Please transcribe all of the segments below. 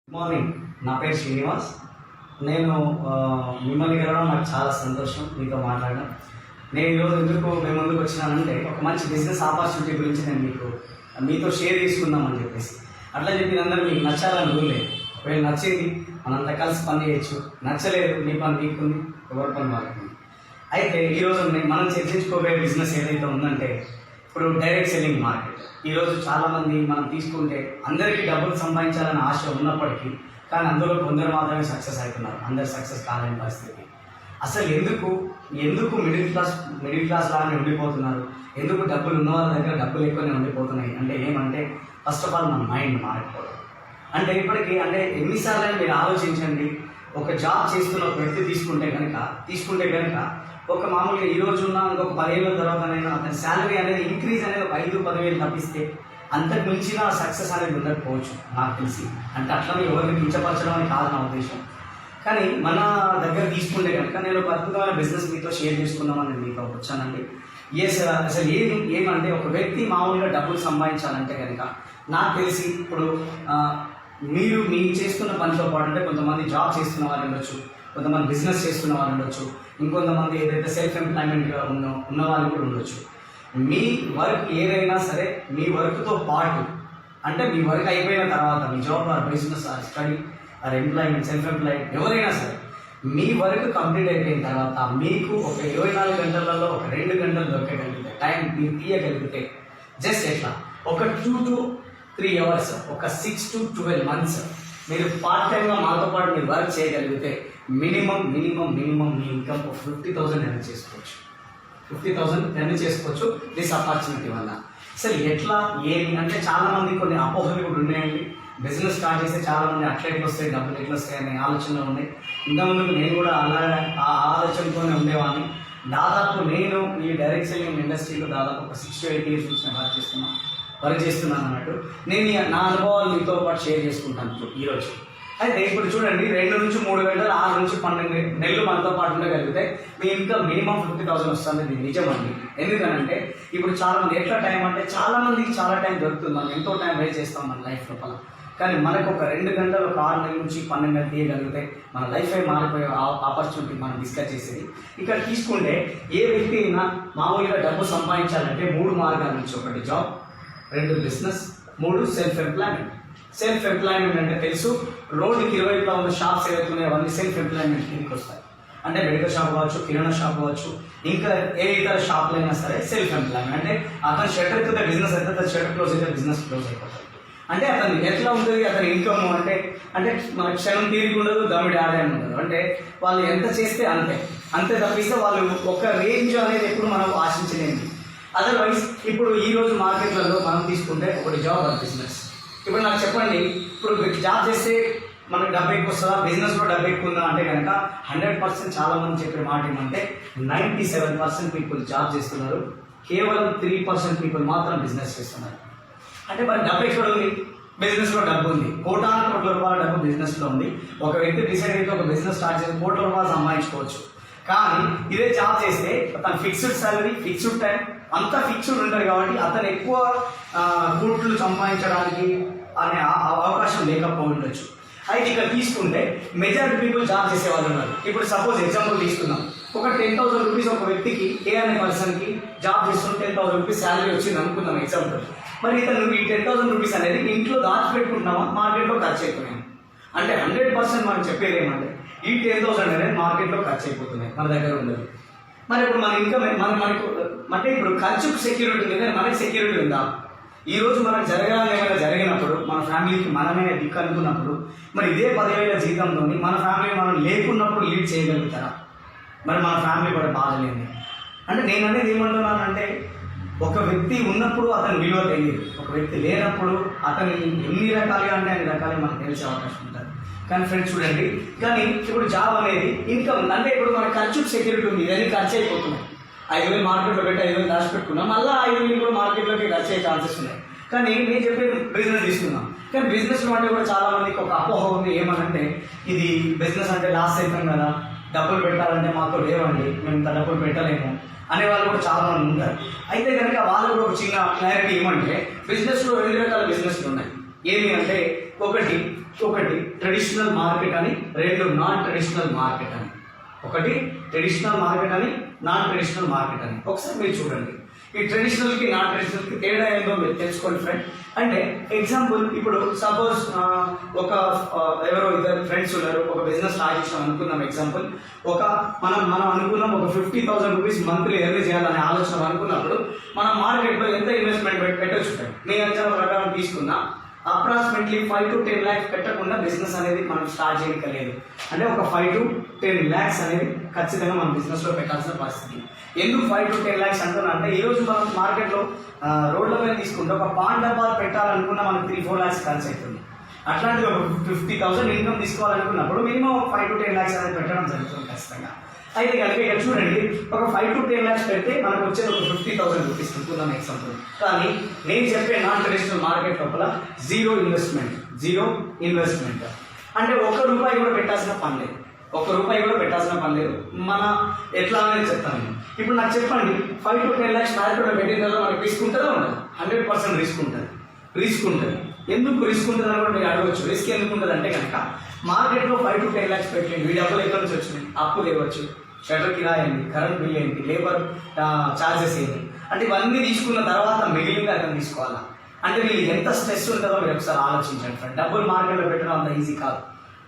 Good morning. నా పేరు శ్రీనివాస్. నేను మిమ్మల్ని కలవడం నాకు చాలా సంతోషం, మీతో మాట్లాడడం. నేను ఈరోజు ఎందుకు మీ ముందుకు వచ్చినానంటే ఒక మంచి బిజినెస్ ఆపర్చునిటీ గురించి నేను మీతో షేర్ చేసుకుందామని చెప్పేసి. అట్లా చెప్పి అందరూ మీకు నచ్చాలని రూలేదు. ఒకవేళ నచ్చింది మనంతా కలిసి పని చేయొచ్చు, నచ్చలేదు మీ పని మీకుంది, ఎవరి పని వాళ్ళకుంది. అయితే ఈరోజు మనం చర్చించుకోబోయే బిజినెస్ ఏదైతే ఉందంటే ఇప్పుడు డైరెక్ట్ సెల్లింగ్ మార్కెట్. ఈరోజు చాలామంది మనం తీసుకుంటే అందరికీ డబ్బులు సంపాదించాలని ఆశ ఉన్నప్పటికీ కానీ అందులో కొందరు మాత్రమే సక్సెస్ అవుతున్నారు, అందరు సక్సెస్ కాలేని పరిస్థితి. అసలు ఎందుకు మిడిల్ క్లాస్ లాగానే ఉండిపోతున్నారు, ఎందుకు డబ్బులు ఉన్న వాళ్ళ దగ్గర డబ్బులు ఎక్కువనే ఉండిపోతున్నాయి అంటే ఏమంటే ఫస్ట్ ఆఫ్ ఆల్ మన మైండ్ మారిపోవడం. అంటే ఇప్పటికీ ఎన్నిసార్లు మీరు ఆలోచించండి, ఒక జాబ్ చేస్తున్న ఒక వ్యక్తి తీసుకుంటే కనుక ఒక మామూలుగా ఈ రోజు ఉన్న ఇంకొక 10 ఏళ్ళ తర్వాత నేను అతని శాలరీ అనేది ఇంక్రీజ్ అనేది ఒక 5-10 వేలు తప్పిస్తే అంతకు మించిన సక్సెస్ అనేది ఉండకపోవచ్చు నాకు తెలిసి. అంటే అట్లా ఎవరిని కించపరచడం అని కాదు నా ఉద్దేశం. కానీ మన దగ్గర తీసుకుంటే కనుక నేను ఒక అద్భుతమైన బిజినెస్ మీతో షేర్ చేసుకుందామని నేను మీతో వచ్చానండి. అసలు ఏమంటే ఒక వ్యక్తి మామూలుగా డబ్బులు సంపాదించాలంటే కనుక నాకు తెలిసి ఇప్పుడు మీరు చేస్తున్న పనితో పాటు అంటే కొంతమంది జాబ్ చేస్తున్న వాళ్ళు ఉండొచ్చు, కొంతమంది బిజినెస్ చేస్తున్న వాళ్ళు ఉండొచ్చు, ఇంకొంతమంది ఏదైతే సెల్ఫ్ ఎంప్లాయ్మెంట్గా ఉన్న వాళ్ళు కూడా ఉండొచ్చు. మీ వర్క్ ఏదైనా సరే మీ వర్క్తో పాటు అంటే మీ వర్క్ అయిపోయిన తర్వాత మీ job or business or study or employment self employment ఎవరైనా సరే మీ వర్క్ కంప్లీట్ అయిపోయిన తర్వాత మీకు ఒక 24 గంటలలో ఒక 2 గంటలు దొరకగలిగితే టైం మీరు తీయగలిగితే జస్ట్ ఎట్లా ఒక 2 to 3 hours ఒక 6 to 12 months మీరు పార్ట్ టైంగా మాతో పాటు మీరు వర్క్ చేయగలిగితే మినిమం మీ ఇన్కమ్ 50,000 ఎర్న్ చేసుకోవచ్చు. 50,000 ఎర్న్ చేసుకోవచ్చు దిస్ ఆపర్చునిటీ వల్ల. అసలు ఎట్లా ఏమి అంటే చాలామంది కొన్ని అపోహలు కూడా ఉన్నాయండి. బిజినెస్ స్టార్ట్ చేస్తే చాలామంది అట్లెట్లు వస్తాయి, డబ్బులు ఎట్లా వస్తాయి అనే ఆలోచనలు ఉన్నాయి. ఇంతకుముందు నేను కూడా ఆ ఆలోచనతోనే ఉండేవాడిని. దాదాపు నేను ఈ డైరెక్ట్ సెల్లింగ్ ఇండస్ట్రీలో దాదాపు ఒక 6 to 8 years నుంచి వర్క్ చేస్తున్నాను అన్నట్టు. నేను నా అనుభవాలు మీతో పాటు షేర్ చేసుకుంటాను ఈరోజు. అయితే ఇప్పుడు చూడండి, 2 నుంచి 3 గంటలు 6 నుంచి 12 నెలలు మనతో పాటు ఉండగలిగితే మీ ఇంకా మినిమం 50,000 వస్తుంది. ఇది నిజమండి. ఎందుకనంటే ఇప్పుడు చాలామంది ఎట్లా టైం అంటే చాలామందికి చాలా టైం దొరుకుతుంది, మనం ఎంతో టైం వేస్ట్ చేస్తాం మన లైఫ్ లోపల. కానీ మనకు ఒక 2 గంటలు ఒక 6 నెలల నుంచి 12 నెలలు తీయగలిగితే మన లైఫ్ మారిపోయే ఆపర్చునిటీ మనం డిస్కస్ చేసేది. ఇక్కడ తీసుకుంటే ఏ వ్యక్తి అయినా మామూలుగా డబ్బు సంపాదించాలంటే 3 మార్గాల నుంచి, ఒకటి job, 2 business, 3 self employment. Self employment అంటే తెలుసు, రోడ్డుకి ఇరువైపులా ఉన్న షాప్స్ ఏవైతున్నాయో అవన్నీ సెల్ఫ్ ఎంప్లాయ్మెంట్ కిందకి వస్తాయి. అంటే మెడికల్ షాప్ కావచ్చు, కిరాణా షాప్ కావచ్చు, ఇంకా ఏ ఇతర షాప్లు అయినా సరే సెల్ఫ్ ఎంప్లాయ్మెంట్. అంటే అతను షట్టర్ అయితే బిజినెస్ అయితే షట్టర్ క్లోజ్ అయితే బిజినెస్ క్లోజ్ అయిపోతుంది. అంటే అతను ఎట్లా ఉంటుంది అతని ఇన్కమ్ అంటే మన క్షణం తీరిక ఉండదు, దమ్మిడి ఆదాయం ఉండదు. అంటే వాళ్ళు ఎంత చేస్తే అంతే తప్పిస్తే వాళ్ళు ఒక రేంజ్ అనేది ఎప్పుడు మనం ఆశించలేము. అదర్వైజ్ ఇప్పుడు ఈరోజు మార్కెట్లలో మనం తీసుకుంటే ఒకటి జాబ్ ఆర్ బిజినెస్. ఇప్పుడు నాకు చెప్పండి, ఇప్పుడు జాబ్ చేస్తే మనకు డబ్బు ఎక్కువ వస్తుందా, బిజినెస్లో డబ్బు ఎక్కువ ఉందా అంటే కనుక 100% చాలామంది చెప్పే మాట ఏమంటే 97% పీపుల్ జాబ్ చేస్తున్నారు, కేవలం 3% పీపుల్ మాత్రం బిజినెస్ చేస్తున్నారు. అంటే మరి డబ్బు ఎక్కడ ఉంది? బిజినెస్లో డబ్బు ఉంది. కోట్ల రూపాయల డబ్బు బిజినెస్లో ఉంది. ఒక వ్యక్తి డిసైడ్ అయితే ఒక బిజినెస్ స్టార్ట్ చేసి కోట్ల రూపాయలు సంపాదించుకోవచ్చు. కానీ ఇదే జాబ్ చేస్తే అతను ఫిక్స్డ్ సాలరీ, ఫిక్స్డ్ టైం అంతా ఫిక్స్డ్ ఉంటుంది కాబట్టి అతను ఎక్కువ కోట్లు సంపాదించడానికి అనే అవకాశం లేకపోవచ్చు. అయితే ఇక్కడ తీసుకుంటే మెజారిటీ పీపుల్ జాబ్ చేసే వాళ్ళు ఉన్నారు. ఇప్పుడు సపోజ్ ఎగ్జాంపుల్ తీసుకుందాం, ఒక 10,000 రూపీస్ ఒక వ్యక్తికి ఏ అనే పర్సన్కి జాబ్ చేస్తున్న 10,000 రూపీస్ శాలరీ వచ్చింది అనుకుందాం ఎగ్జాంపుల్. మరి ఇతను ఈ 10,000 రూపీస్ అనేది ఇంట్లో దాచిపెట్టుకుంటున్నామా, మార్కెట్లో ఖర్చు అయిపోయినాయి. అంటే 100% మనం చెప్పేది ఏమంటే ఈ 10,000 అనేది మార్కెట్లో ఖర్చు అయిపోతున్నాయి, మన దగ్గర ఉండదు. మరి ఇప్పుడు మన ఇన్కమ్ మనకు అంటే ఇప్పుడు ఖర్చుకు సెక్యూరిటీ ఉంది కానీ మనకి సెక్యూరిటీ ఉందా? ఈరోజు మనకు ఏమైనా జరిగినప్పుడు మన ఫ్యామిలీకి మనమే దిక్కు అనుకున్నప్పుడు మరి ఇదే 10,000 జీతంతో మన ఫ్యామిలీ మనం లేకున్నప్పుడు లీడ్ చేయగలుగుతారా? మరి మన ఫ్యామిలీ కూడా బాధలేదు. అంటే నేను అనేది ఏమంటున్నానంటే ఒక వ్యక్తి ఉన్నప్పుడు అతని విలువ తెలియదు, ఒక వ్యక్తి లేనప్పుడు అతని ఎన్ని రకాలుగా అంటే అన్ని రకాలుగా మనకు తెలిసే అవకాశం ఉంటుంది. కానీ ఫ్రెండ్స్ చూడండి, కానీ ఇప్పుడు జాబ్ అనేది ఇన్కమ్ అంటే ఇప్పుడు మన ఖర్చుకు సెక్యూరిటీ ఉంది, ఇవన్నీ ఖర్చు అయిపోతున్నాయి. 5,000 మార్కెట్లో పెట్టి 5,000 దాచిపెట్టుకున్నాం, మళ్ళీ 5,000 కూడా మార్కెట్లోకి ఖర్చు అయ్యే ఛాన్సెస్ ఉన్నాయి. కానీ నేను చెప్పేది బిజినెస్ తీసుకున్నాం. కానీ బిజినెస్లో అంటే కూడా చాలా మందికి ఒక అపోహ ఉంది, ఏమనంటే ఇది బిజినెస్ అంటే లాస్ అవుతాం కదా, డబ్బులు పెట్టాలంటే మాతో లేవండి, మేము ఇంత డబ్బులు పెట్టలేము అనే వాళ్ళు కూడా చాలా మంది ఉంటారు. అయితే కనుక వాళ్ళు కూడా ఒక చిన్న క్లారిటీ ఏమంటే బిజినెస్లో 2 రకాల బిజినెస్లు ఉన్నాయి. ఏమి అంటే ఒకటి ఒకటి ట్రెడిషనల్ మార్కెట్ అని, రెండు నాన్ ట్రెడిషనల్ మార్కెట్ అని. ఒకటి ట్రెడిషనల్ మార్కెట్ అని, నాన్ ట్రెడిషనల్ మార్కెట్ అని. ఒకసారి మీరు చూడండి, ఈ ట్రెడిషనల్కి నాన్ ట్రెడిషనల్కి తేడా ఏందో మీరు తెలుసుకోండి ఫ్రెండ్. అంటే ఎగ్జాంపుల్, ఇప్పుడు సపోజ్ ఒక ఎవరో ఇద్దరు ఫ్రెండ్స్ ఉన్నారు, ఒక బిజినెస్ స్టార్ట్ చేసాం అనుకుందాం. ఎగ్జాంపుల్, మనం అనుకున్నాం ఒక 50,000 రూపీస్ మంత్లీ ఎర్న్ చేయాలనే ఆలోచన అనుకున్నప్పుడు మనం మార్కెట్లో ఎంత ఇన్వెస్ట్మెంట్ పెట్టవచ్చు ఫ్రెండ్. నేను అంచనా ప్రకారం తీసుకున్నా అప్రాక్సిమేట్లీ 5 to 10 lakhs పెట్టకుండా బిజినెస్ అనేది మనం స్టార్ట్ చేయలేదు. అంటే ఒక 5 to 10 lakhs అనేది ఖచ్చితంగా మనం బిజినెస్లో పెట్టాల్సిన పరిస్థితి. ఎందుకు 5 to 10 lakhs అంటున్నా అంటే, ఈరోజు మనం మార్కెట్లో రోడ్ల మీద తీసుకుంటే ఒక పాన్ డబ్బా పెట్టాలనుకున్నా మనకు 3-4 lakhs ఖర్చు అవుతుంది. అట్లాంటిది ఒక 50,000 ఇన్కమ్ తీసుకోవాలనుకున్నప్పుడు మినిమం 5 to 10 lakhs అనేది పెట్టడం జరుగుతుంది ఖచ్చితంగా. అయితే కనుక ఇక్కడ చూడండి, ఒక 5 to 10 lakhs పెడితే మనకు వచ్చేది ఒక 50,000 రూపీస్ అనుకుందాం ఎగ్జాంపుల్. కానీ నేను చెప్పే నాన్ ట్రెడిషనల్ మార్కెట్ లోపల జీరో ఇన్వెస్ట్మెంట్ అంటే ₹1 కూడా పెట్టాల్సిన పని లేదు. ₹1 కూడా పెట్టాల్సిన పని లేదు. మన ఎట్లా అనేది చెప్తాను. ఇప్పుడు నాకు చెప్పండి, 5 to 10 lakhs మార్కెట్లో పెట్టిన తర్వాత మనకి రిస్క్ ఉంటుందా ఉండదు? 100% రిస్క్ ఉంటుంది. ఎందుకు రిస్క్ ఉంటుంది అని కూడా మీరు అడగవచ్చు. రిస్క్ ఎందుకు ఉంటుంది అంటే కనుక, మార్కెట్లో 5 to 10 lakhs పెట్టండి, ఈ డబ్బులు ఎక్కడి నుంచి వచ్చినాయి? అప్పు లేవచ్చు, షటర్ కిరాయి ఏంటి, కరెంట్ బిల్ ఏంటి, లేబర్ ఛార్జెస్ ఏంటి, అంటే ఇవన్నీ తీసుకున్న తర్వాత మిగిలింది అక్కడ తీసుకోవాలా. అంటే వీళ్ళు ఎంత స్ట్రెస్ ఉంటుందో మీరు ఒకసారి ఆలోచించండి ఫ్రెండ్. డబ్బులు మార్కెట్లో పెట్టడం అంత ఈజీ కాదు.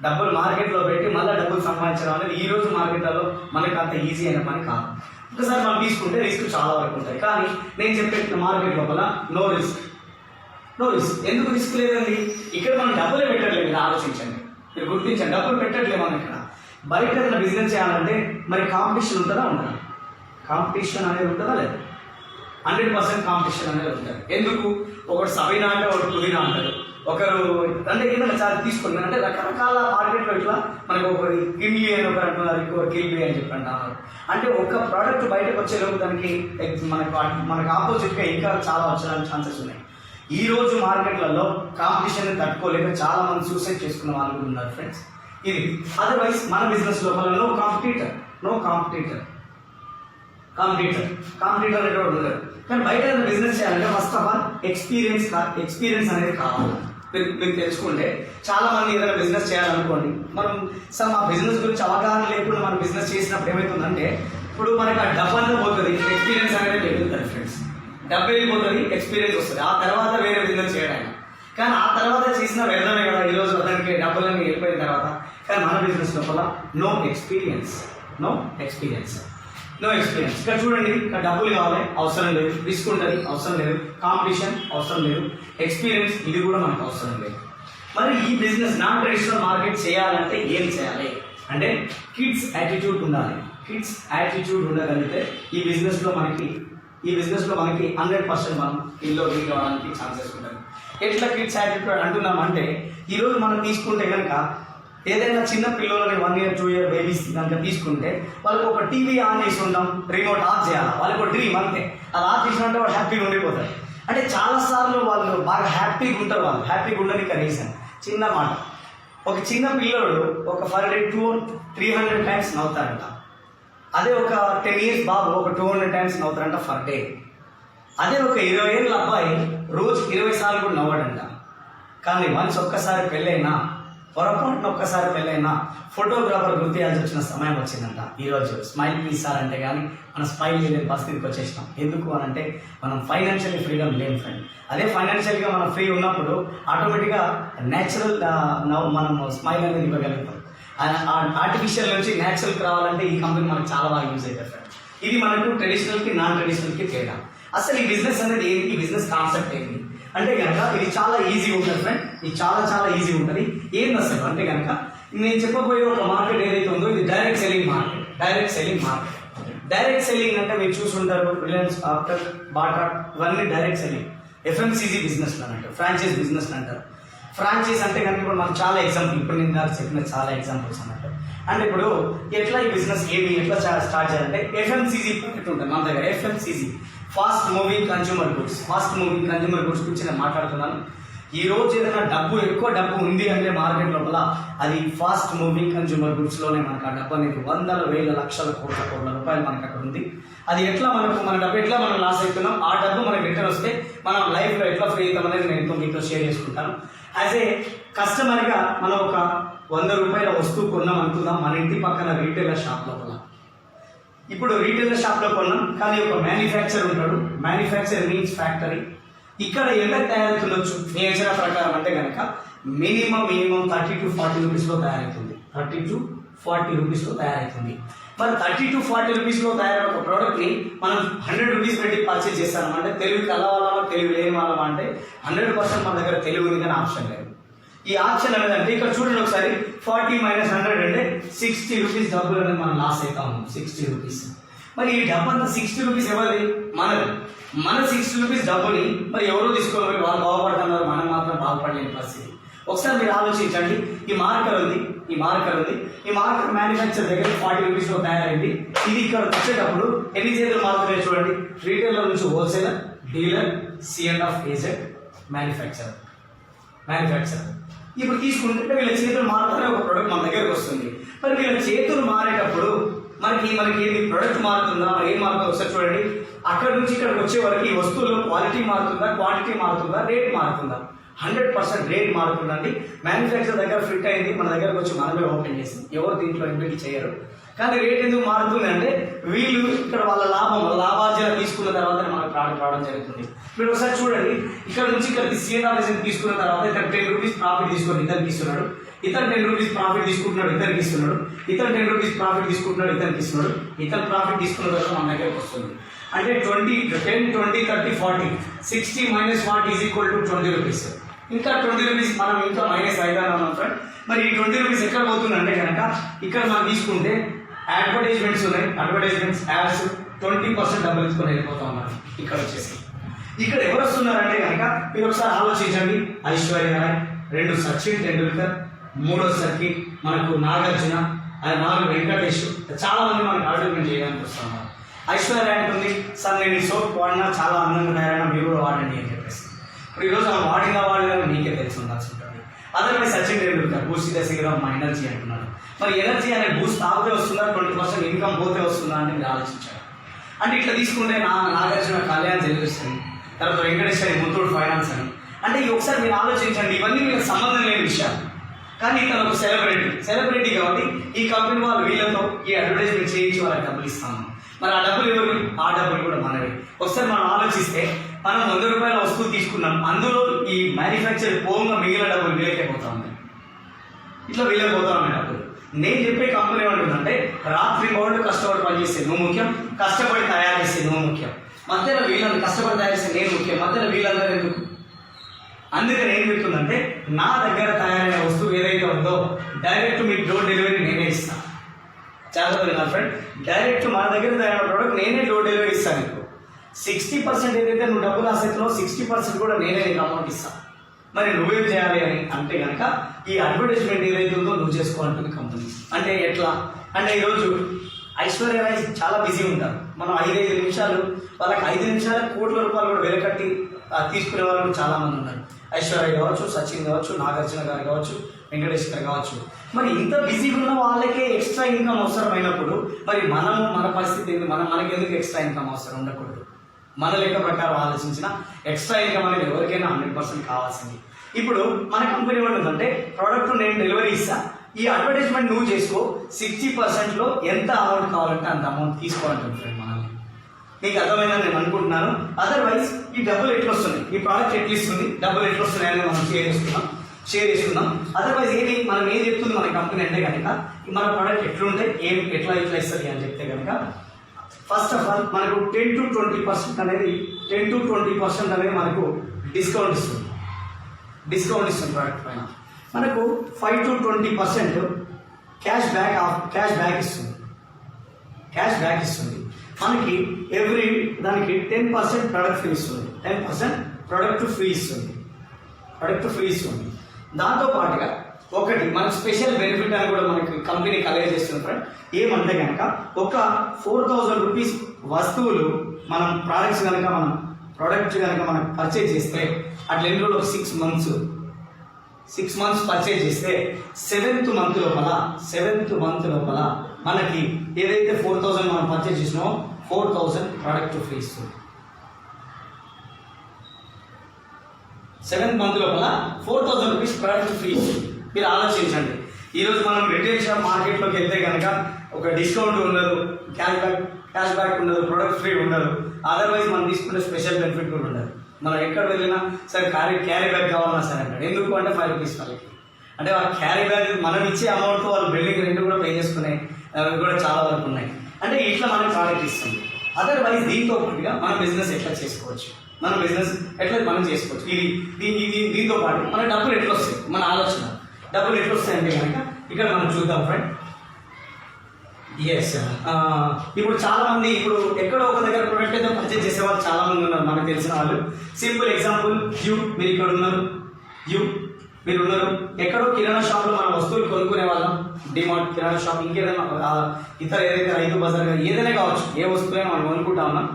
డబ్బులు మార్కెట్లో పెట్టి మళ్ళీ డబ్బులు సంపాదించడం అనేది ఈ రోజు మార్కెట్లలో మనకు అంత ఈజీ అయిన పని కాదు. ఒకసారి మనం తీసుకుంటే రిస్క్ చాలా వరకు ఉంటుంది. కానీ నేను చెప్పే మార్కెట్ లోపల నో రిస్క్. ఎందుకు రిస్క్ లేదండి? ఇక్కడ మనం డబ్బులే పెట్టట్లేదు. మీరు ఆలోచించండి, మీరు గుర్తించండి, డబ్బులు పెట్టట్లేదు మనం ఇక్కడ. బయట ఏదైనా బిజినెస్ చేయాలంటే మరి కాంపిటీషన్ ఉంటుందా ఉండదా? కాంపిటీషన్ అనేది ఉంటుందా లేదా? 100% కాంపిటీషన్ అనేది ఉంటుంది. ఎందుకు? ఒకటి సబీనా అంటే ఒకటి పుదీనా అంటారు, ఒకరు అంటే ఏదైనా చాలా తీసుకున్నారు. అంటే రకరకాల మార్కెట్లో ఇట్లా మనకు ఒకటి కిమ్లీ అని ఒకరు అంటున్నారు, ఇంకొకరు కిల్బీ అని చెప్పి అంటున్నారు. అంటే ఒక ప్రోడక్ట్ బయటకు వచ్చేలోపు దానికి మనకు ఆపోజిట్గా ఇంకా చాలా వచ్చడానికి ఛాన్సెస్ ఉన్నాయి. ఈ రోజు మార్కెట్లలో కాంపిటీషన్ తట్టుకోలేక చాలా మంది సూసైడ్ చేసుకున్న వాళ్ళు కూడా ఉన్నారు ఫ్రెండ్స్. ఇది అదర్వైజ్ మన బిజినెస్ లోపల నో కాంపిటీటర్ అనేటువంటి ఉండదు. కానీ బయట బిజినెస్ చేయాలంటే ఫస్ట్ ఆఫ్ ఆల్ ఎక్స్పీరియన్స్ అనేది కావాలి. మీరు తెలుసుకుంటే చాలా మంది ఏదైనా బిజినెస్ చేయాలనుకోండి, మనం ఆ బిజినెస్ గురించి అవగాహన లేకుండా మనం బిజినెస్ చేసినప్పుడు ఏమవుతుందంటే, ఇప్పుడు మనకి ఆ డబ్బు అంతా పోతుంది, ఎక్స్పీరియన్స్ అనేది వెళ్ళిపోతుంది ఫ్రెండ్స్. డబ్బు వెళ్ళిపోతుంది, ఎక్స్పీరియన్స్ వస్తుంది, ఆ తర్వాత వేరే బిజినెస్ చేయడానికి. కానీ ఆ తర్వాత చేసిన వ్యర్థమే కదా ఈరోజు అతనికి డబ్బులన్నీ వెళ్ళిపోయిన తర్వాత. కానీ మన బిజినెస్ లోపల నో ఎక్స్పీరియన్స్. ఇక్కడ చూడండి, ఇక్కడ డబ్బులు కావాలి, అవసరం లేదు. రిస్క్ ఉంటుంది, అవసరం లేదు. కాంపిటీషన్ అవసరం లేదు. ఎక్స్పీరియన్స్ ఇది కూడా మనకు అవసరం లేదు. మరి ఈ బిజినెస్ నాన్ ట్రెడిషనల్ మార్కెట్ చేయాలంటే ఏం చేయాలి అంటే, కిడ్స్ యాటిట్యూడ్ ఉండాలి. కిడ్స్ యాటిట్యూడ్ ఉండగలిగితే ఈ బిజినెస్లో మనకి 100% మనం ఇల్లు రీచ్ అవ్వడానికి ఛాన్సెస్ ఉంటుంది. ఎట్లా కిడ్స్ యాటిట్యూడ్ అంటున్నామంటే, ఈరోజు మనం తీసుకుంటే కనుక ఏదైనా చిన్న పిల్లలని 1 year 2 year బేబీస్ కనుక తీసుకుంటే వాళ్ళకి ఒక టీవీ ఆన్ చేసి ఉంటాం, రిమోట్ ఆఫ్ చేయాలి, వాళ్ళకి ఒక డ్రీమ్ అంతే. అది ఆఫ్ చేసినట్టే వాళ్ళు హ్యాపీగా ఉండిపోతారు. అంటే చాలాసార్లు వాళ్ళు బాగా హ్యాపీగా ఉంటారు. వాళ్ళు హ్యాపీగా ఉండడానికి రీజన్ చిన్న మాట. ఒక చిన్న పిల్లడు ఒక పర్ డే 200-300 times నవ్వుతారంట. అదే ఒక 10 years బాబు ఒక 200 times నవ్వుతారంట పర్ డే. అదే ఒక 20 ఏళ్ళ అబ్బాయి రోజు 20 సార్లు కూడా నవ్వడంట. కానీ వన్స్ ఒక్కసారి పెళ్ళైనా, పొరపాటున ఒక్కసారి పెళ్ళైనా ఫోటోగ్రాఫర్ గుర్తించాల్సి వచ్చిన సమయం వచ్చిందంట. ఈరోజు స్మైల్ తీసారంటే కానీ మనం స్మైల్ చేయలేని పరిస్థితికి వచ్చేసినాం. ఎందుకు అని అంటే, మనం ఫైనాన్షియల్లీ ఫ్రీడమ్ లేని ఫ్రెండ్. అదే ఫైనాన్షియల్గా మనం ఫ్రీ ఉన్నప్పుడు ఆటోమేటిక్గా న్యాచురల్ మనం స్మైల్ అనేది ఇవ్వగలుగుతాం. ఆర్టిఫిషియల్ నుంచి న్యాచురల్కి రావాలంటే ఈ కంపెనీ మనకు చాలా బాగా యూజ్ అవుతుంది ఫ్రెండ్. ఇది మనకు ట్రెడిషనల్కి నాన్ ట్రెడిషనల్కి తేడా. అసలు ఈ బిజినెస్ అనేది ఏంటి? ఈ బిజినెస్ కాన్సెప్ట్ ఏంటి అంటే కనుక, ఇది చాలా ఈజీ ఉంటుంది ఫ్రెండ్. ఇది చాలా ఈజీ ఉంటుంది. ఏంటి అసలు అంటే కనుక, నేను చెప్పబోయే ఒక మార్కెట్ ఏదైతే ఉందో ఇది direct selling market. Direct selling అంటే మీరు చూసుంటారు, రిలయన్స్, ఆఫ్టర్, బాటా, ఇవన్నీ డైరెక్ట్ సెల్లింగ్. FMCG బిజినెస్ అంటారు, ఫ్రాంచైజ్ బిజినెస్ అంటారు. ఫ్రాంచైజ్ అంటే కనుక ఇప్పుడు మనకు చాలా ఎగ్జాంపుల్, ఇప్పుడు నేను దానికి చెప్పిన చాలా ఎగ్జాంపుల్స్ అన్నట్టు. అంటే ఇప్పుడు ఎట్లా ఈ బిజినెస్ ఎట్లా స్టార్ట్ చేయాలంటే, FMCG మార్కెట్ ఉంటుంది మన దగ్గర. FMCG fast moving consumer goods గురించి నేను మాట్లాడుతున్నాను. ఈ రోజు ఏదైనా ఎక్కువ డబ్బు ఉంది అంటే మార్కెట్ లోపల అది ఫాస్ట్ మూవింగ్ కన్జ్యూమర్ గుడ్స్లోనే మనకు ఆ డబ్బు అనేది 100,000-1,00,000 కోట్ల రూపాయలు మనకు అక్కడ ఉంది. అది ఎట్లా మన డబ్బు ఎట్లా మనం లాస్ అవుతున్నాం, ఆ డబ్బు మనకి రిటర్న్ వస్తే మనం లైఫ్లో ఎట్లా ఫ్రీ అవుతాం అనేది నేను మీతో షేర్ చేసుకుంటాను. యాజ్ ఏ కస్టమర్గా మనం ఒక 100 రూపాయల వస్తువు కొన్నాం అనుకుందాం మన ఇంటి పక్కన రీటైలర్ షాప్లో కొన్నాం. ఇప్పుడు రీటైలర్ షాప్లో కొన్నాం, కానీ ఒక మ్యానుఫ్యాక్చర్ ఉంటాడు. Manufacture means factory. ఇక్కడ ఎంత తయారవుతుండొచ్చు మీ అంచనా ప్రకారం అంటే కనుక మినిమం 30 to 40 రూపీస్లో తయారవుతుంది. 30 to 40 రూపీస్లో తయారవుతుంది. మరి 30 to 40 రూపీస్లో తయారైన ఒక ప్రోడక్ట్ని మనం 100 రూపీస్ పెట్టి పర్చేజ్ చేస్తాం అంటే తెలివి కలవాలమా తెలివి లేని వాళ్ళమా అంటే 100% మన దగ్గర తెలివి ఉంది కానీ ఆప్షన్ లేదు. ఈ ఆప్షన్ అనేది అంటే ఇక్కడ చూడండి ఒకసారి 40 - 100 అంటే 60 రూపీస్ డబ్బులు అనేది మనం లాస్ అవుతాము. 60 రూపీస్. మరి ఈ డబ్బు అంతా 60 రూపీస్ ఎవరిది? మనది. మన 60 రూపీస్ డబ్బుని మరి ఎవరు తీసుకోవాలి? వాళ్ళు బాగుపడుతున్నారు, మనం మాత్రం బాగుపడలేని పరిస్థితి. ఒకసారి మీరు ఆలోచించండి. ఈ మార్కర్ ఉంది, ఈ మార్కర్ మ్యానుఫ్యాక్చర్ దగ్గర 40 రూపీస్లో తయారైంది. ఇది ఇక్కడ వచ్చేటప్పుడు ఎన్ని చేతులు మారుతున్నాయి చూడండి. రీటైలర్ నుంచి wholesaler, dealer, C&F agent, manufacturer. ఇప్పుడు తీసుకుంటే వీళ్ళ చేతులు మారుతానే ఒక ప్రోడక్ట్ మన దగ్గరకు వస్తుంది. మరి వీళ్ళ చేతులు మారేటప్పుడు మనకి ఏది ప్రోడక్ట్ మారుతుందా, మరి ఏం మారుతుందో ఒకసారి చూడండి. అక్కడ నుంచి ఇక్కడికి వచ్చే వరకు ఈ వస్తువులో క్వాలిటీ మారుతుందా, క్వాంటిటీ మారుతుందా, రేట్ మారుతుందా? 100% రేట్ మారుతుందండి. మ్యానుఫ్యాక్చర్ దగ్గర ఫిట్ అయింది, మన దగ్గరకు వచ్చి మనమే ఓపెన్ చేసింది. ఎవరు దీంట్లో ఇన్వెస్ట్ చేయరు. కానీ రేట్ ఎందుకు మారుతుంది అంటే వీళ్ళు ఇక్కడ వాళ్ళ లాభార్జన తీసుకున్న తర్వాత మనకు ప్రోడక్ట్ రావడం జరుగుతుంది. మీరు ఒకసారి చూడండి, ఇక్కడ నుంచి ఇక్కడికి C&F తీసుకున్న తర్వాత ఇక్కడ 10 రూపీస్ ప్రాఫిట్ తీసుకొని ఇతనికి ఇస్తున్నాడు, ఇతను 10 రూపీస్ ప్రాఫిట్ తీసుకుంటున్నాడు, ఇతనికి ఇస్తున్నాడు, ఇతను 10 రూపీస్ ప్రాఫిట్ తీసుకుంటున్నాడు, ఇతనికి ఇస్తున్నాడు, ఇతను ప్రాఫిట్ తీసుకున్న తర్వాత మన దగ్గరకు వస్తుంది. అంటే 10, 20, 30, 40, 60 - 40 = 20 రూపీస్. ఇంకా 20 రూపీస్ మనం ఇంకా మైనస్ అయిదాం ఫ్రెండ్. మరి ఈ 20 రూపీస్ ఎక్కడ పోతుందంటే కనుక ఇక్కడ మనం తీసుకుంటే అడ్వర్టైజ్మెంట్స్ ఉన్నాయి, అడ్వర్టైజ్మెంట్స్ యాడ్స్ 20% డబ్బులు తీసుకొని వెళ్ళిపోతా ఉన్నారు. ఇక్కడ వచ్చేసి ఇక్కడ ఎవరు వస్తున్నారంటే కనుక మీరు ఒకసారి ఆలోచించండి. ఐశ్వర్య రాయ్, 2 సచిన్ టెండూల్కర్, 3 మనకు నాగార్జున, 4 వెంకటేష్, చాలా మంది మనకు అడ్వర్టైజ్మెంట్ చేయడానికి వస్తున్నారు. ఐశ్వర్య రాయ్ అంటుంది, సార్ నేను ఈ సోప్ వాడినా చాలా అందంగా తయారైనా మీరు కూడా వాడండి అని చెప్పేసి. ఇప్పుడు ఈరోజు మనం వాడినా మీకే తెలిసి ఉండాల్సి ఉంటుంది. Otherwise Sachin Tendulkar Boost the cigar of my energy అంటున్నాడు. మరి ఎనర్జీ అనే బూస్ట్ తాగితే వస్తుందా, 20% ఇన్కమ్ పోతే వస్తుందా అని మీరు ఆలోచించారు. అంటే ఇట్లా తీసుకుంటే నాగార్జున కళ్యాణ్ జ్యువెలర్స్ అని, తర్వాత వెంకటేష్ అని, ముత్తూట్ ఫైనాన్స్ అని. అంటే ఒకసారి మీరు ఆలోచించండి, ఇవన్నీ మీకు సంబంధం లేని విషయాలు. కానీ ఇతను ఒక సెలబ్రిటీ కాబట్టి ఈ కంపెనీ వాళ్ళు వీళ్ళతో ఈ అడ్వర్టైజ్మెంట్ చేయించి వాళ్ళకి డబ్బులు ఇస్తాము. మరి ఆ డబ్బులు ఎవరు? ఆ డబ్బులు కూడా మనవి. ఒకసారి మనం ఆలోచిస్తే మనం 100 రూపాయల వస్తువు తీసుకున్నాం, అందులో ఈ మ్యానుఫ్యాక్చర్ పోగా మిగిలిన డబ్బులు వీళ్ళకైపోతా ఉన్నాయి, ఇట్లా వీళ్ళకి పోతా ఉన్నాయి డబ్బులు. నేను చెప్పే కంపెనీ ఏమంటుందంటే రాత్రి పౌరులు కష్టపడి పనిచేస్తే నువ్వు ముఖ్యం, కష్టపడి తయారు చేస్తే నువ్వు ముఖ్యం, మధ్యలో వీళ్ళని కష్టపడి తయారు చేస్తే నేను ముఖ్యం, మధ్యలో వీళ్ళందరూ ఎందుకు? అందుకని ఏం చెప్తుందంటే నా దగ్గర తయారైన వస్తువు ఏదైతే ఉందో డైరెక్ట్ మీకు డోర్ డెలివరీ నేనే ఇస్తాను. చాలా నా ఫ్రెండ్, డైరెక్ట్ మన దగ్గర తయారైన ప్రోడక్ట్ నేనే డోర్ డెలివరీ ఇస్తాను. నీకు 60% ఏదైతే నువ్వు డబ్బులు ఆసక్తిలో 60% కూడా నేనే నీకు అమౌంట్ ఇస్తాను. మరి నువ్వేం చేయాలి అని అంటే కనుక ఈ అడ్వర్టైజ్మెంట్ ఏదైతే ఉందో నువ్వు చేసుకోవాలంటుంది కంపెనీ. అంటే ఎట్లా అంటే ఈరోజు ఐశ్వర్య రాయ్ చాలా బిజీ ఉంటారు. మనం 5 నిమిషాలు వాళ్ళకి 5 నిమిషాలకు కోట్ల రూపాయలు కూడా వెలకట్టి తీసుకునే వాళ్ళు చాలా మంది ఉన్నారు. ఐశ్వర్య కావచ్చు, సచిన్ కావచ్చు, నాగార్జున గారు కావచ్చు, వెంకటేష్ గారు కావచ్చు. మరి ఇంత బిజీగా ఉన్న వాళ్ళకే ఎక్స్ట్రా ఇన్కమ్ అవసరమైనప్పుడు మరి మన పరిస్థితి ఏంటి? మనకి ఎందుకు ఎక్స్ట్రా ఇన్కమ్ అవసరం ఉండకూడదు? మన లెక్క ప్రకారం ఆలోచించిన ఎక్స్ట్రా ఇన్కమ్ అనేది ఎవరికైనా 100% కావాల్సింది. ఇప్పుడు మన కంపెనీ ఏమంటుందంటే ప్రోడక్ట్ నేను డెలివరీ ఇస్తా, ఈ అడ్వర్టైజ్మెంట్ నువ్వు చేసుకో, 60%లో ఎంత అమౌంట్ కావాలంటే అంత అమౌంట్ తీసుకోవాలంటుంది ఫ్రెండ్ మనల్ని. మీకు అర్థమైందని నేను అనుకుంటున్నాను. అదర్వైజ్ ఈ డబ్బులు ఎట్లా వస్తున్నాయి, ఈ ప్రోడక్ట్ ఎట్లా ఇస్తుంది, డబ్బులు ఎట్లా వస్తున్నాయి అనేది మనం షేర్ చేసుకుందాం. అదర్వైజ్ మనం ఏం చెప్తుంది మన కంపెనీ అంటే కనుక మన ప్రోడక్ట్ ఎట్లుంటాయి, ఎట్లా ఇస్తుంది అని చెప్తే కనుక ఫస్ట్ ఆఫ్ ఆల్ మనకు 10 to 20% అనేది మనకు డిస్కౌంట్ ఇస్తుంది ప్రోడక్ట్ పైన. మనకు 5 to 20% క్యాష్ బ్యాక్ ఇస్తుంది. మనకి ఎవ్రీ దానికి 10% ప్రొడక్ట్ ఫ్రీ ఇస్తుంది. 10% ప్రొడక్ట్ ఫ్రీ ఇస్తుంది. దాంతో పాటుగా ఒకటి మనకు స్పెషల్ బెనిఫిట్ అని కూడా మనకి కంపెనీ కలెక్ట్ చేస్తుంది ఫ్రెండ్. ఏమంటే కనుక ఒక 4000 రూపీస్ వస్తువులు మనం ప్రోడక్ట్ కనుక మనం పర్చేజ్ చేస్తే అట్లా ఎన్ని రోజులు 6 మంత్స్ పర్చేజ్ చేస్తే 7th మంత్ లోపల మనకి ఏదైతే 4000 మనం పర్చేజ్ చేసినామో 4000 ప్రోడక్ట్ ఫ్రీ ఇస్తుంది. 7th మంత్ లోపల 4,000 రూపీస్ ప్రోడక్ట్ ఫ్రీ. మీరు ఆలోచించండి, ఈరోజు మనం రిటైల్ షాప్ మార్కెట్లోకి వెళ్తే కనుక ఒక డిస్కౌంట్ ఉండదు, క్యాష్ బ్యాక్ ఉండదు, ప్రొడక్ట్ ఫ్రీ ఉండదు, అదర్వైజ్ మనం తీసుకుంటే స్పెషల్ బెనిఫిట్ కూడా ఉండదు. మనం ఎక్కడ వెళ్ళినా సరే క్యారీ బ్యాగ్ కావాలన్నా సరే అంటాడు. ఎందుకు అంటే 5 రూపీస్ వాళ్ళకి. అంటే వాళ్ళ క్యారీ బ్యాగ్ మనం ఇచ్చే అమౌంట్తో వాళ్ళు బిల్డింగ్ రెంట్ కూడా పే చేసుకునే కూడా చాలా వరకు ఉన్నాయి. అంటే ఇట్లా మనం ప్రోడక్ట్ ఇస్తుంది. అదర్వైజ్ దీంతో పాటుగా మనం బిజినెస్ ఎట్లా చేసుకోవచ్చు, మనం బిజినెస్ ఎట్లా మనం చేసుకోవచ్చు, దీంతో పాటు మన డబ్బులు ఎట్లా వస్తాయి, మన ఆలోచన డబ్బులు ఎట్లా వస్తాయంటే కనుక ఇక్కడ మనం చూద్దాం ఫ్రెండ్. ఎస్, ఇప్పుడు చాలా మంది ఇప్పుడు ఎక్కడో ఒక దగ్గర ప్రొడక్ట్ అయితే పర్చేజ్ చేసే వాళ్ళు చాలా మంది ఉన్నారు, మనకు తెలిసిన వాళ్ళు. సింపుల్ ఎగ్జాంపుల్, మీరు ఇక్కడ ఉన్నారు, మీరు ఉన్నారు ఎక్కడో కిరాణా షాప్లో మన వస్తువులు కొనుక్కునే వాళ్ళం. డిమార్ట్, కిరాణా షాప్, ఇంకేదైనా ఇతర ఏదైతే రైతు బజార్ ఏదైనా కావచ్చు, ఏ వస్తువులైనా మనం కొనుక్కుంటా ఉన్నాం.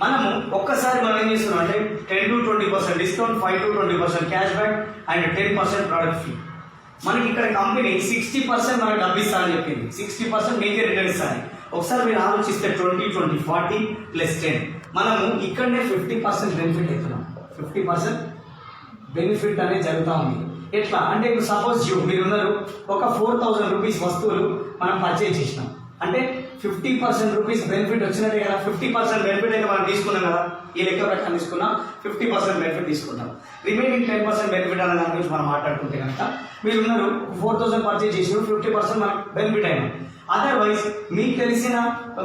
మనము ఒక్కసారి మనం ఏం చేస్తున్నాం అంటే 10 to 20% discount, 5 to 20% cash back and 10% product free. మనకి ఇక్కడ కంపెనీ 60% మనకు డబ్బు ఇస్తానని చెప్పింది, 60% మీకే రిటర్న్ ఇస్తాను. ఒకసారి మీరు ఆలోచిస్తే 20, 20, 40 + 10 మనము ఇక్కడనే 50% బెనిఫిట్ అవుతున్నాం. 50% బెనిఫిట్ అనేది జరుగుతూ ఉంది. ఎట్లా అంటే ఇప్పుడు సపోజ్ మీరు ఉన్నారు, ఒక 4,000 రూపీస్ వస్తువులు మనం పర్చేజ్ చేసినాం అంటే 50% రూపీస్ బెనిఫిట్ వచ్చినట్టే కదా. 50% బెనిఫిట్ అయితే మనం తీసుకున్నాం కదా, ఈ లెక్క ప్రకారం తీసుకున్నాం, 50% బెనిఫిట్ తీసుకుంటాం. రిమైనింగ్ 10% బెనిఫిట్ అనే దాని గురించి మనం మాట్లాడుకుంటే కనుక మీరు ఉన్నారు 4,000 పర్చేజ్ చేసి 50% మనకు బెనిఫిట్ అయినాం. అదర్వైజ్ మీకు తెలిసిన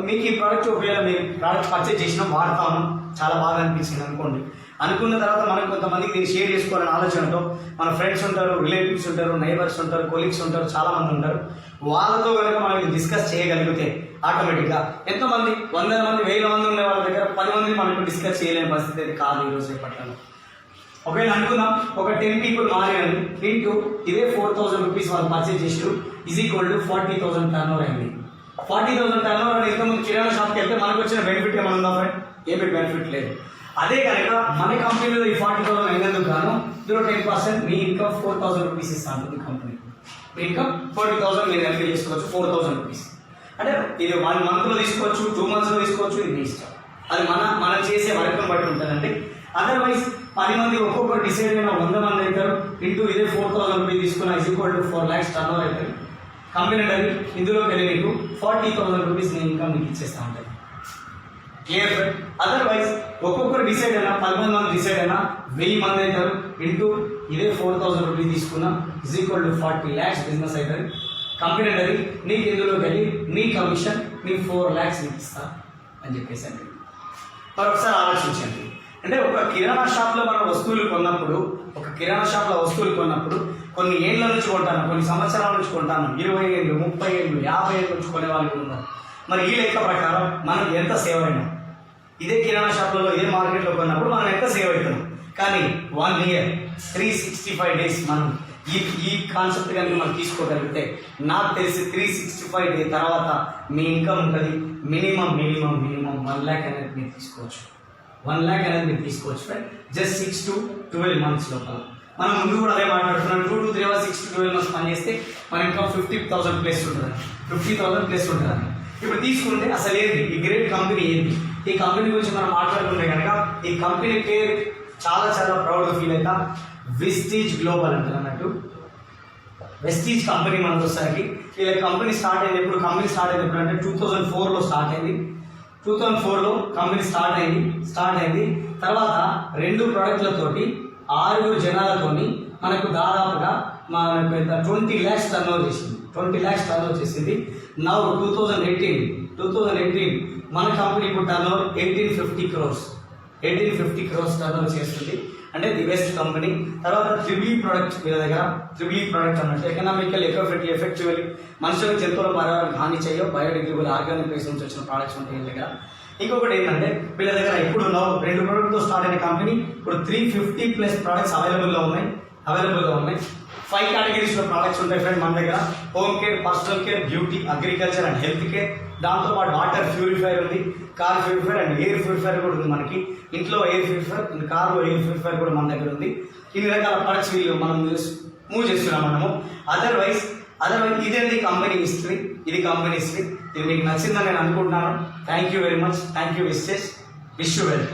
మీకు ఈ ప్రోడక్ట్ ఒకవేళ మీరు ప్రోడక్ట్ పర్చేజ్ చేసినా వాడతాను, చాలా బాగా అనిపించింది అనుకోండి. అనుకున్న తర్వాత మనం కొంతమందికి దీన్ని షేర్ చేసుకోవాలని ఆలోచనతో మన ఫ్రెండ్స్ ఉంటారు, రిలేటివ్స్ ఉంటారు, నైబర్స్ ఉంటారు, కొలీగ్స్ ఉంటారు, చాలా మంది ఉంటారు. వాళ్ళతో కనుక మనం డిస్కస్ చేయగలిగితే ఆటోమేటిక్గా ఎంతోమంది 100 మంది 1000 మంది ఉండే వాళ్ళ దగ్గర 10 మంది మనకు డిస్కస్ చేయలేని పరిస్థితి అయితే కాదు ఈరోజు రేపట్లో. ఒకవేళ అనుకుందాం ఒక 10 people మారారు, దీంట్లో ఇదే 4,000 రూపీస్ వాళ్ళు పర్చేజ్ చేసారు, = 40,000 టర్న్ ఓవర్ అయింది. 40,000 టర్న్ ఓవర్ అని ఇంతకుముందు కిరాణా షాప్కి వెళ్తే మనకు వచ్చిన బెనిఫిట్ ఏమైనా ఉందా ఫ్రెండ్? ఏమి బెనిఫిట్ లేదు. అదే కనుక మన కంపెనీలో ఈ 40,000 అయినందుకు గాను 10% మీ ఇన్కమ్ 4,000 రూపీస్ ఇస్తాను. మీ కంపెనీ మీ ఇన్కమ్ 40,000 మీరు ఎంపీ చేసుకోవచ్చు. 4,000 రూపీస్ అంటే ఇది 1 monthలో తీసుకోవచ్చు, 2 monthsలో తీసుకోవచ్చు, ఇది మీ ఇష్టం. అది మనం చేసే వర్గం బట్టి ఉంటుందంటే. అదర్వైజ్ 10 మంది ఒక్కొక్కరు డిసైడ్ అయినా 100 మంది అవుతారు, ఇంటూ ఇదే 4,000 రూపీస్ తీసుకున్న = 4 lakhs టర్న్ ఓవర్ అవుతుంది. కంపెనీ అనేది ఇందులోకి వెళ్ళి మీకు 40,000 రూపీస్ మీ ఇన్కమ్ మీకు ఇచ్చేస్తూ ఉంటుంది. Clear friend? అదర్వైజ్ ఒక్కొక్కరు డిసైడ్ అయినా 10 మంది డిసైడ్ అయినా 1000 మంది అవుతారు, ఇంటూ ఇదే 4,000 రూపీస్ తీసుకున్న = 40 lakhs బిజినెస్ అవుతుంది. కంపెనీ అనేది నీకు ఇందులోకి వెళ్ళి నీ కమిషన్ నీ 4 lakhs నీకు ఇస్తా అని చెప్పేసి అండి. మరొకసారి ఆలోచించండి, అంటే ఒక కిరాణా షాప్లో మనం వస్తువులు కొన్నప్పుడు, కొన్ని ఏళ్ళ నుంచి కొంటాను, కొన్ని సంవత్సరాల నుంచి కొంటాను, 20 ఏళ్ళు, 30 ఏళ్ళు, 50 ఏళ్ళ నుంచి కొనే వాళ్ళు ఉన్నారు. మరి ఈ లెక్క ప్రకారం మనం ఎంత సేవ్ అయినాం? ఇదే కిరాణా షాప్లలో ఇదే మార్కెట్లో కొన్నప్పుడు మనం ఎంత సేవ్ అవుతున్నాం? కానీ 1 year 365 days మనం ఈ కాన్సెప్ట్ కనుక మనం తీసుకోగలిగితే నాకు తెలిసి 365 days తర్వాత మీ ఇన్కమ్ ఉంటుంది మినిమం 1 lakh అనేది మీరు తీసుకోవచ్చు. 1 lakh అనేది మీరు తీసుకోవచ్చు ఫ్రెండ్, జస్ట్ 6 to 12 months లోపల. మనం ముందు కూడా అదే మాట్లాడుతున్నాం, 2 to 3 hours 6 to 12 months పని చేస్తే మన ఇన్కమ్ 50,000 ప్లస్ ఉంటుంది, 50,000 ప్లస్ ఉంటుంది. ఇప్పుడు తీసుకుంటే అసలు ఏంటి ఈ గ్రేట్ కంపెనీ ఏంటి? ఈ కంపెనీ గురించి మనం మాట్లాడుకుంటే కనుక ఈ కంపెనీ పేరు చాలా చాలా ప్రౌడ్గా ఫీల్ అవుతాం. వెస్టీజ్ గ్లోబల్ అంటారు అన్నట్టు. వెస్టీజ్ కంపెనీ మనకు వచ్చేసరికి ఇలా కంపెనీ స్టార్ట్ అయింది ఎప్పుడు అంటే 2004లో స్టార్ట్ అయింది. 2004లో కంపెనీ స్టార్ట్ అయింది. తర్వాత 2 ప్రోడక్ట్లతోటి 6 జనాలతోని మనకు దాదాపుగా మనకు 20 lakhs టర్న్ ఓవర్ చేసింది. 20 lakhs టర్న్ ఓవర్ చేసింది. నౌ 2018 మన కంపెనీ ఇప్పుడు turn over 1850 crores turn over చేస్తుంది. అంటే ది బెస్ట్ కంపెనీ. తర్వాత ట్రిబుల్ ప్రొడక్ట్ వీళ్ళ దగ్గర, ట్రిబుల్ ప్రొడక్ట్ అన్నట్టు ఎకనామికల్, ఎఫెక్టివ్లీ మనుషులకు జంతువుల పర్యావరణ హాని చేయవు, బయోడిగ్రేడబుల్, ఆర్గానిక్ వేస్ట్ నుంచి వచ్చిన ప్రోడక్ట్స్ ఉంటాయి వీళ్ళ దగ్గర. ఇంకొకటి ఏంటంటే వీళ్ళ దగ్గర ఇప్పుడు 2 ప్రోడక్ట్తో స్టార్ట్ అయిన కంపెనీ ఇప్పుడు 350+ ప్రోడక్ట్స్ అవైలబుల్గా ఉన్నాయి. 5 కేటగిరీస్లో ప్రోడక్ట్స్ ఉంటాయి ఫ్రెండ్ మన దగ్గర. Home care, personal care, beauty, agriculture and health care. దాంతోపాటు వాటర్ ప్యూరిఫైర్ ఉంది, car purifier and air purifier కూడా ఉంది మనకి. ఇంట్లో ఎయిర్ ప్యూరిఫైర్ అండ్ కార్లో ఎయిర్ ప్యూరిఫైర్ కూడా మన దగ్గర ఉంది. ఇన్ని రకాల ప్రొడక్ట్స్ వీళ్ళు మనం మూవ్ చేస్తున్నాం మనము. అదర్వైజ్ ఇదేంటి కంపెనీ హిస్టరీ, ఇది కంపెనీ హిస్టరీ. ఇది మీకు నచ్చిందని నేను అనుకుంటున్నాను. Thank you very much. Thank you. Wish you well.